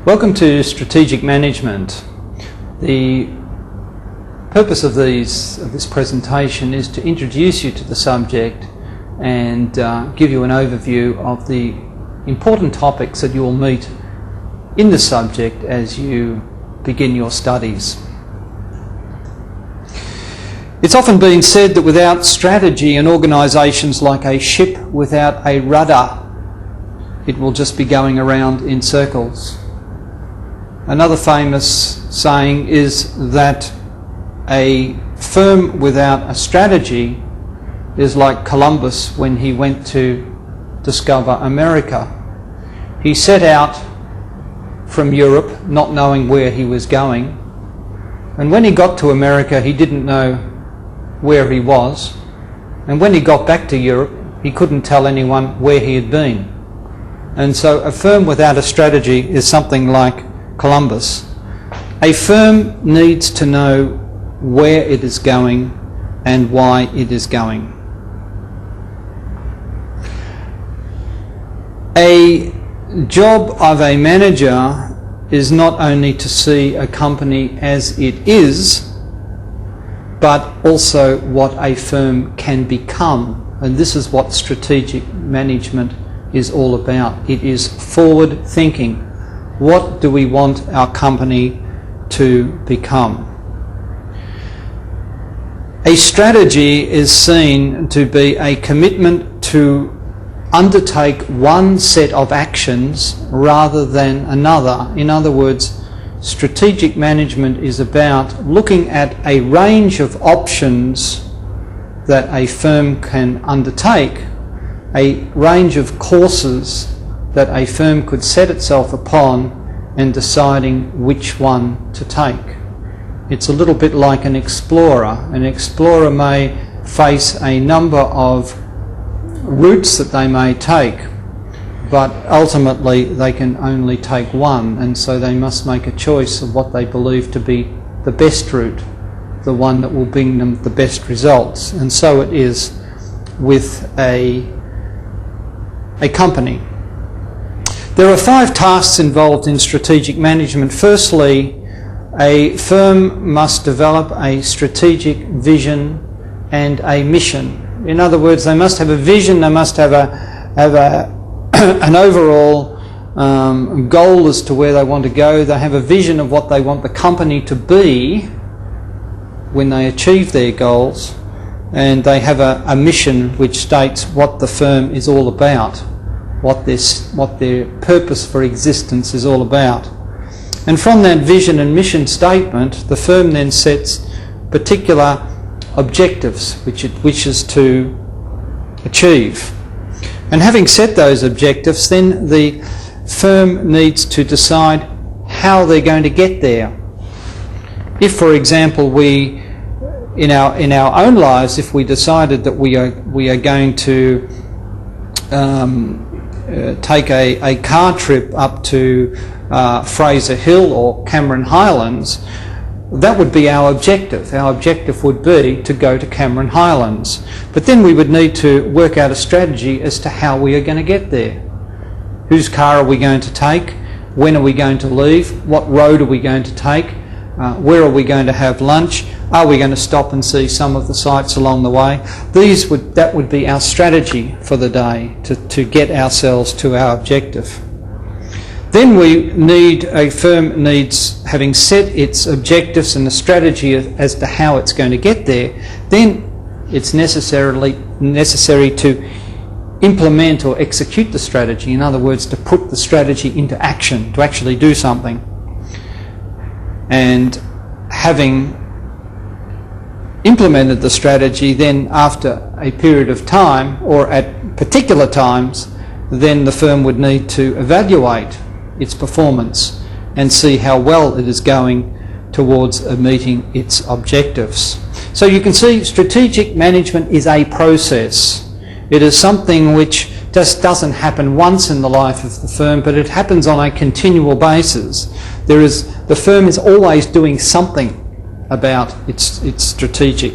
Welcome to Strategic Management. The purpose of this presentation is to introduce you to the subject and give you an overview of the important topics that you will meet in the subject as you begin your studies. It's often been said that without strategy, an organisation's like a ship without a rudder. It will just be going around in circles. Another famous saying is that a firm without a strategy is like Columbus when he went to discover America. He set out from Europe not knowing where he was going, and when he got to America he didn't know where he was, and when he got back to Europe he couldn't tell anyone where he had been. And so a firm without a strategy is something like Columbus. A firm needs to know where it is going and why it is going. A job of a manager is not only to see a company as it is, but also what a firm can become. And this is what strategic management is all about. It is forward thinking. What do we want our company to become? A strategy is seen to be a commitment to undertake one set of actions rather than another. In other words, strategic management is about looking at a range of options that a firm can undertake, a range of courses that a firm could set itself upon and deciding which one to take. It's a little bit like an explorer. An explorer may face a number of routes that they may take, but ultimately they can only take one, and so they must make a choice of what they believe to be the best route, the one that will bring them the best results. And so it is with a company. There are 5 tasks involved in strategic management. Firstly, a firm must develop a strategic vision and a mission. In other words, they must have a vision, they must have an overall goal as to where they want to go. They have a vision of what they want the company to be when they achieve their goals, and they have a mission which states what the firm is all about, what their purpose for existence is all about. And from that vision and mission statement, the firm then sets particular objectives which it wishes to achieve. And having set those objectives, then the firm needs to decide how they're going to get there. If, for example, we in our own lives, if we decided that we are going to take a car trip up to Fraser Hill or Cameron Highlands, that would be our objective. Our objective would be to go to Cameron Highlands. But then we would need to work out a strategy as to how we are going to get there. Whose car are we going to take? When are we going to leave? What road are we going to take? Where are we going to have lunch? Are we going to stop and see some of the sites along the way? That would be our strategy for the day, to get ourselves to our objective. Then a firm needs, having set its objectives and the strategy as to how it's going to get there, then it's necessary to implement or execute the strategy. In other words, to put the strategy into action, to actually do something. And having implemented the strategy, then after a period of time or at particular times, then the firm would need to evaluate its performance and see how well it is going towards meeting its objectives. So you can see strategic management is a process. It is something which just doesn't happen once in the life of the firm, but it happens on a continual basis. The firm is always doing something about its strategic